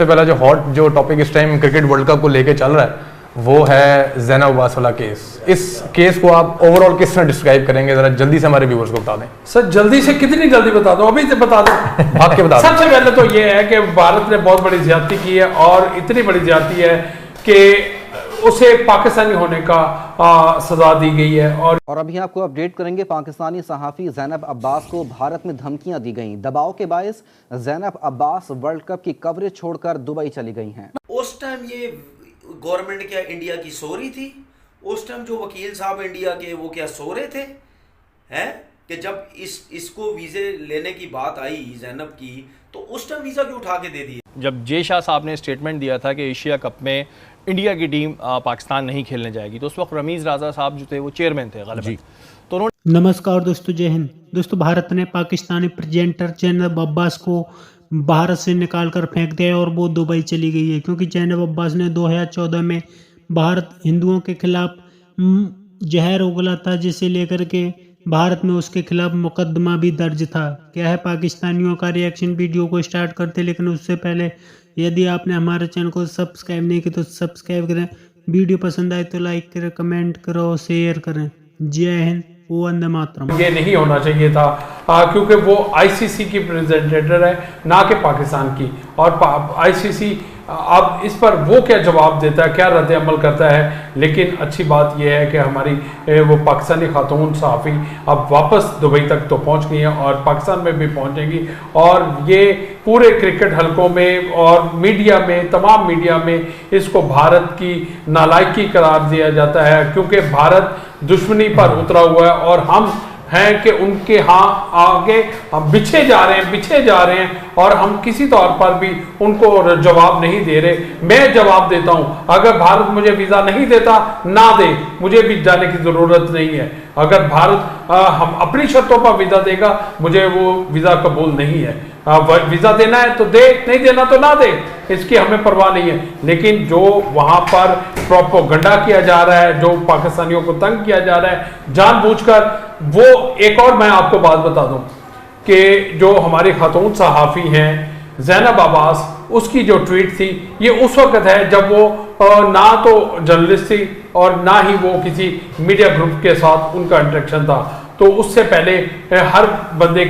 सबसे पहला जो हॉट जो टॉपिक इस टाइम क्रिकेट वर्ल्ड कप को लेके चल रहा है वो है ज़ैनब अब्बास वाला केस। इस केस को आप ओवरऑल किस तरह डिस्क्राइब करेंगे, जरा जल्दी से हमारे व्यूअर्स को बता दें। सर जल्दी से कितनी जल्दी बता दो, अभी से बता दो। भाग के बता दें। सबसे पहले तो ये है कि भारत ने बहुत बड़ी ज्यादती की है और इतनी बड़ी ज्यादती है कि उसे पाकिस्तानी होने का सजा दी गई है। और अभी आपको अपडेट करेंगे, पाकिस्तानी सहाफ़ी ज़ैनब अब्बास को भारत में धमकियां दी गईं। दबाव के बायस ज़ैनब अब्बास वर्ल्ड कप की कवरेज छोड़कर दुबई चली गई हैं। उस टाइम ये गवर्नमेंट क्या इंडिया की सो रही थी? उस टाइम जो वकील साहब इंडिया के वो क्या सो रहे थे? हैं कि जब इसको वीज़े लेने की बात आई ज़ैनब की, तो उस टाइम वीज़ा क्यों उठा के दे दिए? जब जे शाह साहब ने स्टेटमेंट दिया था कि एशिया कप में इंडिया की टीम पाकिस्तान नहीं खेलने जाएगी, तो उस वक्त रमीज़ राजा साहब जो थे वो चेयरमैन थे गलत, तो उन्होंने। नमस्कार दोस्तों, जय हिंद। दोस्तों, भारत ने पाकिस्तानी प्रेजेंटर ज़ैनब अब्बास को भारत से निकाल कर फेंक दिया और वो दुबई चली गई है, क्योंकि ज़ैनब अब्बास ने 2014 में भारत हिंदुओं के खिलाफ जहर उगला था, जिसे लेकर के भारत में उसके खिलाफ मुकदमा भी दर्ज था। क्या है पाकिस्तानियों का रिएक्शन, वीडियो को स्टार्ट करते, लेकिन उससे पहले यदि आपने हमारे चैनल को सब्सक्राइब नहीं किया तो सब्सक्राइब करें। वीडियो पसंद आए तो लाइक करें, कमेंट करो, शेयर करें। जय हिंद, वंदे मातरम। ये नहीं होना चाहिए था क्योंकि वो आईसीसी की रिप्रेजेंटेटिव है, ना कि पाकिस्तान की। और आईसीसी अब इस पर वो क्या जवाब देता है, क्या रद्द अमल करता है। लेकिन अच्छी बात यह है कि हमारी वो पाकिस्तानी खातून सहाफ़ी अब वापस दुबई तक तो पहुंच गई हैं और पाकिस्तान में भी पहुंचेंगी। और ये पूरे क्रिकेट हलकों में और मीडिया में, तमाम मीडिया में इसको भारत की नालायकी करार दिया जाता है, क्योंकि भारत दुश्मनी पर उतरा हुआ है और हम हैं कि उनके यहाँ आगे हम बिछे जा रहे हैं और हम किसी तौर पर भी उनको जवाब नहीं दे रहे। मैं जवाब देता हूँ, अगर भारत मुझे वीज़ा नहीं देता ना दे, मुझे भी जाने की ज़रूरत नहीं है। अगर भारत हम अपनी शर्तों पर वीज़ा देगा, मुझे वो वीज़ा कबूल नहीं है। वीज़ा देना है तो दे, नहीं देना तो ना दे, इसकी हमें परवाह नहीं है। लेकिन जो वहाँ पर प्रोपोगंडा किया जा रहा है, जो पाकिस्तानियों को तंग किया जा रहा है जानबूझकर, वो एक और मैं आपको बात बता दूं कि जो हमारी खातून सहाफ़ी हैं ज़ैनब अब्बास, उसकी जो ट्वीट थी ये उस वक्त है जब वो ना तो जर्नलिस्ट थी और ना ही वो किसी मीडिया ग्रुप के साथ उनका इंटरेक्शन था। तो उससे पहले हर बंदे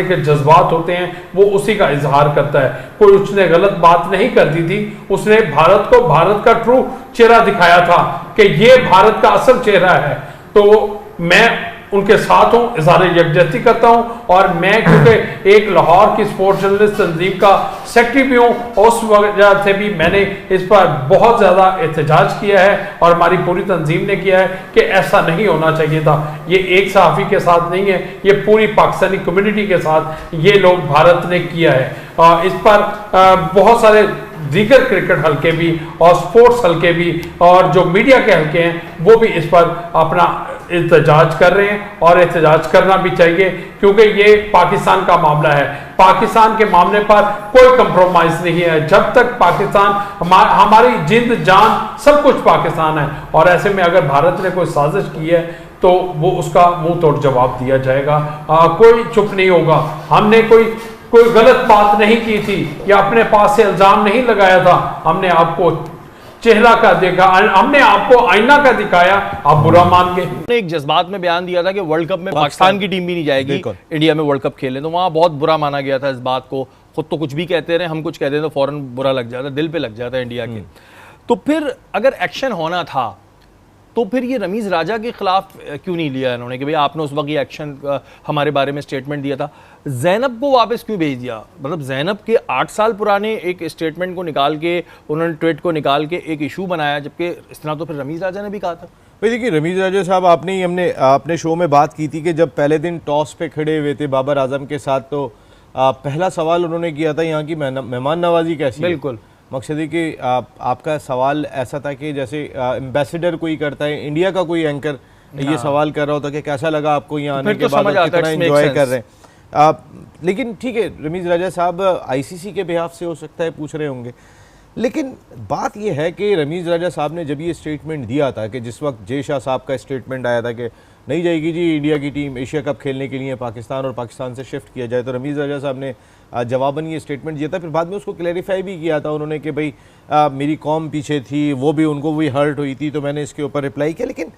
के जज्बात होते हैं, वो उसी का इजहार करता है। कोई उसने गलत बात नहीं कर दी थी, उसने भारत को भारत का ट्रू चेहरा दिखाया था कि ये भारत का असल चेहरा है। तो मैं उनके साथ हूँ, इज़हार यकजहती करता हूँ। और मैं क्योंकि एक लाहौर की स्पोर्ट्स जर्नलिस्ट तंजीम का सेक्रेटरी भी हूँ, उस वजह से भी मैंने इस पर बहुत ज़्यादा एहतजाज किया है और हमारी पूरी तंजीम ने किया है कि ऐसा नहीं होना चाहिए था। ये एक सहाफ़ी के साथ नहीं है, ये पूरी पाकिस्तानी कम्युनिटी के साथ ये लोग भारत ने किया है। इस पर बहुत सारे दीगर क्रिकेट हल्के भी और स्पोर्ट्स हल्के भी और जो मीडिया के हल्के हैं वो भी इस पर अपना एहतजाज कर रहे हैं और एहतजाज करना भी चाहिए, क्योंकि ये पाकिस्तान का मामला है। पाकिस्तान के मामले पर कोई कंप्रोमाइज़ नहीं है। जब तक पाकिस्तान हमारी जिंद जान सब कुछ पाकिस्तान है। और ऐसे में अगर भारत ने कोई साजिश की है तो वो उसका मुंह तोड़ जवाब दिया जाएगा। कोई चुप नहीं होगा। हमने कोई गलत बात नहीं की थी या अपने पास से इल्जाम नहीं लगाया था। हमने आपको चेहरा का देखा, हमने आपको आईना का दिखाया, आप बुरा मान गए। एक जज्बात में बयान दिया था कि वर्ल्ड कप में पाकिस्तान की टीम भी नहीं जाएगी इंडिया में वर्ल्ड कप खेलने, तो वहाँ बहुत बुरा माना गया था इस बात को। खुद तो कुछ भी कहते रहे, हम कुछ कहते हैं तो फौरन बुरा लग जाता है, दिल पे लग जाता है इंडिया के। तो फिर अगर एक्शन होना था तो फिर ये रमीज़ राजा के खिलाफ क्यों नहीं लिया इन्होंने कि भाई आपने उस वक्त ये एक्शन हमारे बारे में स्टेटमेंट दिया था। ज़ैनब को वापस क्यों भेज दिया? मतलब ज़ैनब के 8 साल पुराने एक स्टेटमेंट को निकाल के, उन्होंने ट्वीट को निकाल के एक इशू बनाया, जबकि इस तरह तो फिर रमीज़ राजा ने भी कहा था। भाई देखिए, रमीज़ राजा साहब हमने अपने शो में बात की थी कि जब पहले दिन टॉस पे खड़े हुए थे बाबर आजम के साथ, तो पहला सवाल उन्होंने किया था यहाँ की मेहमान नवाजी कैसी। बिल्कुल, मकसद है कि आपका सवाल ऐसा था कि जैसे एम्बेसडर कोई करता है, इंडिया का कोई एंकर ये सवाल कर रहा होता कि कैसा लगा आपको यहाँ आने के बाद, कितना एंजॉय कर रहे हैं। लेकिन ठीक है, रमीज़ राजा साहब आईसीसी के बिहाफ से हो सकता है पूछ रहे होंगे, लेकिन बात यह है कि रमीज़ राजा साहब ने जब ये स्टेटमेंट दिया था कि जिस वक्त जे शाह साहब का स्टेटमेंट आया था कि नहीं जाएगी जी इंडिया की टीम एशिया कप खेलने के लिए पाकिस्तान और पाकिस्तान से शिफ्ट किया जाए, तो रमीज़ राजा साहब ने जवाबन ये स्टेटमेंट दिया था। फिर बाद में उसको क्लैरिफाई भी किया था उन्होंने कि भाई मेरी कौम पीछे थी, वो भी उनको भी हर्ट हुई थी, तो मैंने इसके ऊपर रिप्लाई किया। लेकिन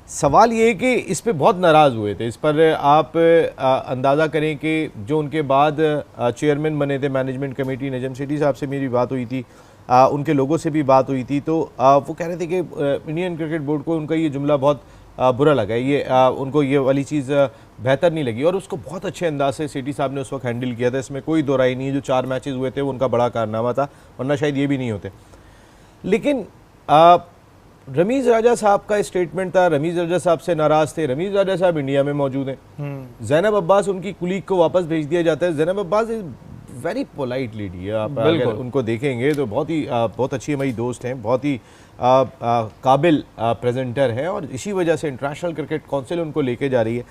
सवाल ये है कि इस पे बहुत नाराज़ हुए थे। इस पर आप अंदाज़ा करें कि जो उनके बाद चेयरमैन बने थे मैनेजमेंट कमेटी, नजम सेठी साहब से मेरी बात हुई थी, उनके लोगों से भी बात हुई थी, तो वो कह रहे थे कि इंडियन क्रिकेट बोर्ड को उनका ये जुमला बहुत बुरा लगा, ये उनको ये वाली चीज़ बेहतर नहीं लगी, और उसको बहुत अच्छे अंदाज से सेठी साहब ने उस वक्त हैंडल किया था। इसमें कोई दो राय नहीं है, जो 4 मैचेस हुए थे वो उनका बड़ा कारनामा था, वरना शायद ये भी नहीं होते। लेकिन रमीज़ राजा साहब का स्टेटमेंट था, रमीज़ राजा साहब से नाराज़ थे। रमीज़ राजा साहब इंडिया में मौजूद हैं, ज़ैनब अब्बास उनकी कुलीग को वापस भेज दिया जाता है। Zainab Abbas is very polite lady है, आप अगर उनको देखेंगे तो बहुत अच्छी हमारी दोस्त हैं, बहुत ही काबिल प्रेजेंटर हैं, और इसी वजह से इंटरनेशनल क्रिकेट काउंसिल उनको लेके जा रही है।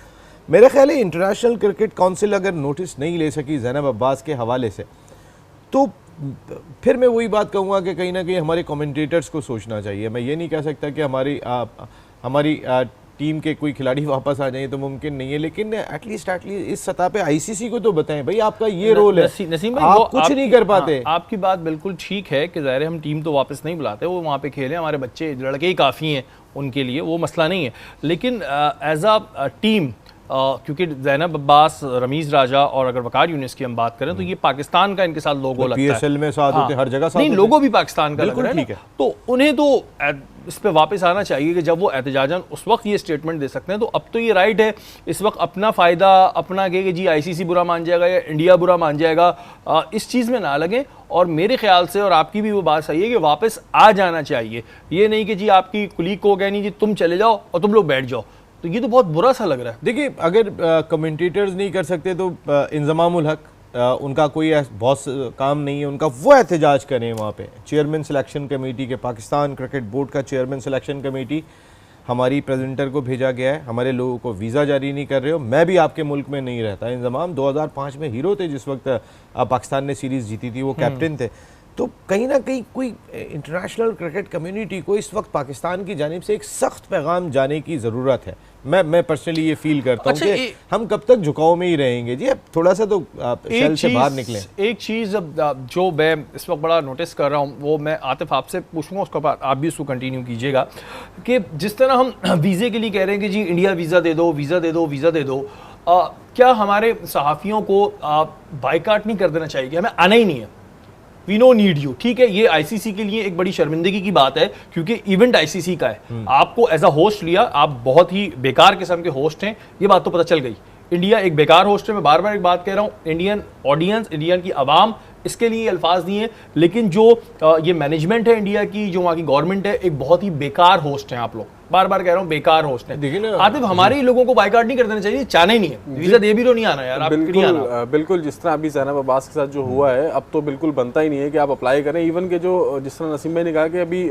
मेरा ख्याल है इंटरनेशनल क्रिकेट काउंसिल अगर नोटिस नहीं ले सकी ज़ैनब अब्बास के हवाले से, तो फिर मैं वही बात कहूँगा कि कहीं ना कहीं हमारे कमेंटेटर्स को सोचना चाहिए। मैं ये नहीं कह सकता कि हमारी टीम के कोई खिलाड़ी वापस आ जाए तो मुमकिन नहीं है, लेकिन एटलीस्ट इस सतह पे आईसीसी को तो बताएं भाई आपका ये रोल है, नसीम भाई, आप कुछ नहीं कर पाते। आपकी बात बिल्कुल ठीक है कि ज़ाहिर है हम टीम तो वापस नहीं बुलाते, वो वहाँ पे खेलें, हमारे बच्चे लड़के ही काफ़ी हैं उनके लिए, वो मसला नहीं है। लेकिन एज अ टीम, क्योंकि ज़ैनब अब्बास, रमीज़ राजा और अगर वकार यूनिस की हम बात करें तो ये पाकिस्तान का इनके साथ लोगो लगता है। पीएसएल में साथ होते, हर जगह साथ नहीं, होते। लोगो भी पाकिस्तान का लग रहा है, ठीक है। तो उन्हें तो इस पे वापस आना चाहिए कि जब वो एहतजाजन उस वक्त ये स्टेटमेंट दे सकते हैं, तो अब तो ये राइट है इस वक्त अपना फ़ायदा अपना कि जी आईसीसी बुरा मान जाएगा या इंडिया बुरा मान जाएगा, इस चीज़ में ना लगें। और मेरे ख्याल से, और आपकी भी वो बात सही है कि वापस आ जाना चाहिए, ये नहीं कि जी आपकी कुलीग को कह नहीं जी तुम चले जाओ और तुम लोग बैठ जाओ, तो ये तो बहुत बुरा सा लग रहा है। देखिए, अगर कमेंटेटर्स नहीं कर सकते तो इंजमामुल हक, उनका कोई बहुत काम नहीं है उनका, वो एहतजाज करें वहाँ पे। चेयरमैन सिलेक्शन कमेटी के, पाकिस्तान क्रिकेट बोर्ड का चेयरमैन सिलेक्शन कमेटी, हमारी प्रेजेंटर को भेजा गया है, हमारे लोगों को वीज़ा जारी नहीं कर रहे हो। मैं भी आपके मुल्क में नहीं रहता, इंजमाम 2005 में हीरो थे जिस वक्त पाकिस्तान ने सीरीज़ जीती थी, वो कैप्टन थे। तो कहीं ना कहीं कोई इंटरनेशनल क्रिकेट कम्युनिटी को इस वक्त पाकिस्तान की जानिब से एक सख्त पैगाम जाने की ज़रूरत है। मैं पर्सनली ये फील करता हूँ कि हम कब तक झुकाव में ही रहेंगे जी, अब थोड़ा सा तो शेल से बाहर निकलें। एक चीज़ जो मैं इस वक्त बड़ा नोटिस कर रहा हूँ, वो मैं आतिफ आपसे पूछूंगा, उसके बाद आप भी उसको कंटिन्यू कीजिएगा, कि जिस तरह हम वीज़े के लिए कह रहे हैं कि जी इंडिया वीज़ा दे दो, वीज़ा दे दो, वीज़ा दे दो, क्या हमारे सहाफ़ियों को बाइकाट नहीं कर देना चाहिए कि हमें आना ही नहीं है, वी नो नीड यू? ठीक है, ये आईसीसी के लिए एक बड़ी शर्मिंदगी की बात है, क्योंकि इवेंट आईसीसी का है, आपको एज अ होस्ट लिया, आप बहुत ही बेकार किस्म के होस्ट हैं, ये बात तो पता चल गई। इंडिया एक बेकार होस्ट है, मैं बार बार एक बात कह रहा हूँ, इंडियन ऑडियंस, इंडियन की आवाम इसके लिए अल्फाज दिए, लेकिन जो ये मैनेजमेंट है इंडिया की, जो वहाँ की गवर्नमेंट है, एक बहुत ही बेकार होस्ट हैं आप लोग, बार बार कह रहा हूँ बेकार होस्ट है। देखिए ना, आतिफ, हमारे ही लोगों को बाइकाट नहीं कर देना चाहिए, चाहना ही नहीं है, वीजा दे भी तो नहीं आना यार, आप नहीं आना। बिल्कुल, जिस तरह अभी ज़ैनब अब्बास के साथ जो हुआ है, अब तो बिल्कुल बनता ही नहीं है कि आप अप्लाई करें। इवन के जो जिस तरह नसीम भाई ने कहा कि अभी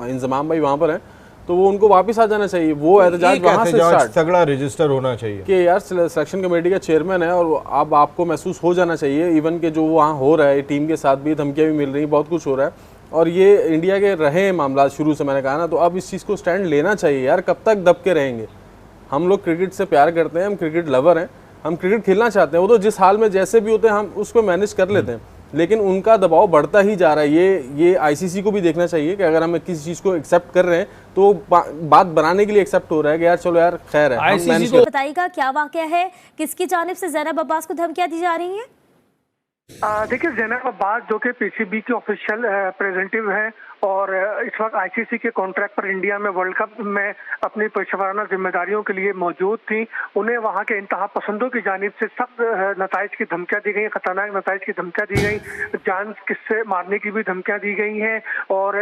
इंजमाम भाई वहाँ पर हैं, तो वो उनको वापस आ जाना चाहिए, वो एहतजाज वहाँ से स्टार्ट, तगड़ा रजिस्टर होना चाहिए कि यार सिलेक्शन कमेटी का चेयरमैन है और अब आपको महसूस हो जाना चाहिए। इवन के जो वहाँ हो रहा है, टीम के साथ भी धमकियाँ भी मिल रही, बहुत कुछ हो रहा है, और ये इंडिया के रहे मामला शुरू से, मैंने कहा ना, तो अब इस चीज़ को स्टैंड लेना चाहिए यार। कब तक दब के रहेंगे? हम लोग क्रिकेट से प्यार करते हैं, हम क्रिकेट लवर हैं, हम क्रिकेट खेलना चाहते हैं, वो तो जिस हाल में जैसे भी होते हैं हम उसको मैनेज कर लेते हैं, लेकिन उनका दबाव बढ़ता ही जा रहा है। ये आईसीसी को भी देखना चाहिए कि अगर हम किसी चीज़ को एक्सेप्ट कर रहे हैं तो बात बनाने के लिए एक्सेप्ट हो रहा है कि यार चलो यार खैर है। आईसीसी को बताइएगा क्या वाकया है, किसकी जानिब से ज़ैनब अब्बास को धमकियां दी जा रही हैं? देखिए, ज़ैनब अब्बास जो कि पीसीबी के ऑफिशियल रिप्रेजेंटेटिव हैं और इस वक्त आईसीसी के कॉन्ट्रैक्ट पर इंडिया में वर्ल्ड कप में अपनी पेशेवराना जिम्मेदारियों के लिए मौजूद थी, उन्हें वहां के इंतहा पसंदों की जानिब से सख्त नताइज की धमकियां दी गई, खतरनाक नताइज की धमकियां दी गई, जान किससे मारने की भी धमकियां दी गई हैं, और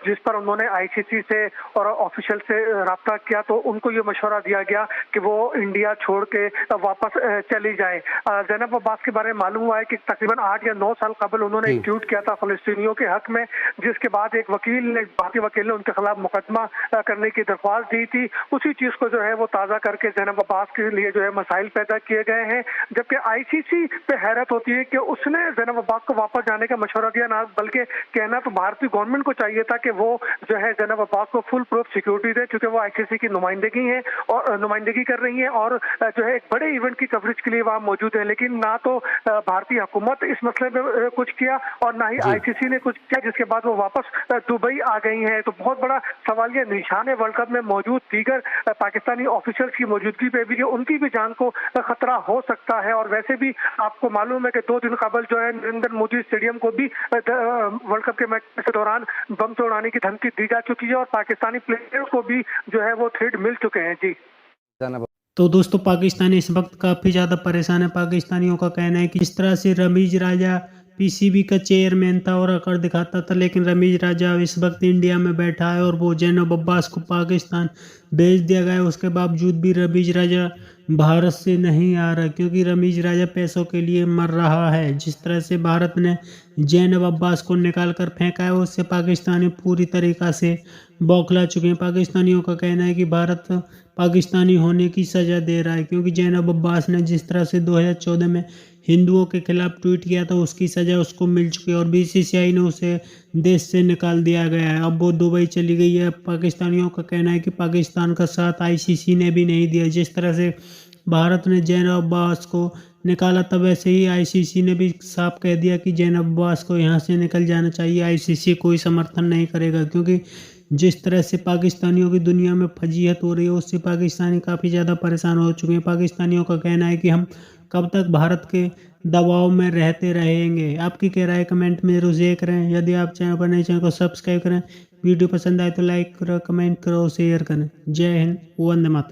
जिस पर उन्होंने आईसीसी से और ऑफिशियल से रब्ता किया तो उनको ये मशवरा दिया गया कि वो इंडिया छोड़ के वापस चली जाए। ज़ैनब अब्बास के बारे में मालूम हुआ है कि तकरीबन 8 या 9 साल कबल उन्होंने एक ट्वीट किया था फलस्तीनियों के हक में, जिसके बाद एक भारतीय वकील ने उनके खिलाफ मुकदमा करने की दरख्वास्त दी थी। उसी चीज को जो है वो ताज़ा करके ज़ैनब अब्बास के लिए जो है मसाइल पैदा किए गए हैं। जबकि आईसीसी पे हैरत होती है कि उसने ज़ैनब अब्बास को वापस जाने का मशवरा दिया, ना बल्कि कहना तो भारतीय गवर्नमेंट को चाहिए था कि वो जो है ज़ैनब अब्बास को फुल प्रूफ सिक्योरिटी दे, क्योंकि वो आईसीसी की नुमाइंदगी है और नुमाइंदगी कर रही है और जो है एक बड़े इवेंट की कवरेज के लिए वहाँ मौजूद है। लेकिन ना तो भारतीय हुकूमत इस मसले में कुछ किया और ना ही आईसीसी ने कुछ किया, जिसके बाद वो वापस दुबई आ गई है। तो बहुत बड़ा सवालिया निशान है वर्ल्ड कप में मौजूद दीगर पाकिस्तानी ऑफिशियल्स की मौजूदगी पे भी, कि उनकी भी जान को खतरा हो सकता है। और वैसे भी आपको मालूम है कि 2 दिन कबल जो है नरेंद्र मोदी स्टेडियम को भी वर्ल्ड कप के मैच के दौरान बम से उड़ाने की धमकी दी जा चुकी है और पाकिस्तानी प्लेयर्स को भी जो है वो थ्रेट मिल चुके हैं। जी तो दोस्तों, पाकिस्तान इस वक्त काफ़ी ज़्यादा परेशान है। पाकिस्तानियों का कहना है कि इस तरह से रमीज राजा पीसीबी का चेयरमैन था और अकड़ दिखाता था, लेकिन रमीज राजा इस वक्त इंडिया में बैठा है और वो ज़ैनब अब्बास को पाकिस्तान भेज दिया गया है। उसके बावजूद भी रमीज राजा भारत से नहीं आ रहा, क्योंकि रमीज राजा पैसों के लिए मर रहा है। जिस तरह से भारत ने ज़ैनब अब्बास को निकाल कर फेंका है, उससे पाकिस्तानी पूरी तरीक़ा से बौखला चुके हैं। पाकिस्तानियों का कहना है कि भारत पाकिस्तानी होने की सज़ा दे रहा है, क्योंकि ज़ैनब अब्बास ने जिस तरह से 2014 में हिंदुओं के खिलाफ ट्वीट किया था, उसकी सज़ा उसको मिल चुकी है और बीसीसीआई ने उसे देश से निकाल दिया गया है। अब वो दुबई चली गई है। पाकिस्तानियों का कहना है कि पाकिस्तान का साथ आईसीसी ने भी नहीं दिया। जिस तरह से भारत ने ज़ैनब अब्बास को निकाला था, वैसे ही आईसीसी ने भी साफ कह दिया कि ज़ैनब अब्बास को यहाँ से निकल जाना चाहिए। आईसीसी कोई समर्थन नहीं करेगा, क्योंकि जिस तरह से पाकिस्तानियों की दुनिया में फजीहत हो रही है, उससे पाकिस्तानी काफ़ी ज़्यादा परेशान हो चुके हैं। पाकिस्तानियों का कहना है कि हम कब तक भारत के दबाव में रहते रहेंगे। आपकी क्या राय कमेंट में जरूर शेयर करें। यदि आप चैनल पर नए, चैनल को सब्सक्राइब करें। वीडियो पसंद आए तो लाइक करो, कमेंट करो, शेयर करें। जय हिंद, वंदे मातरम।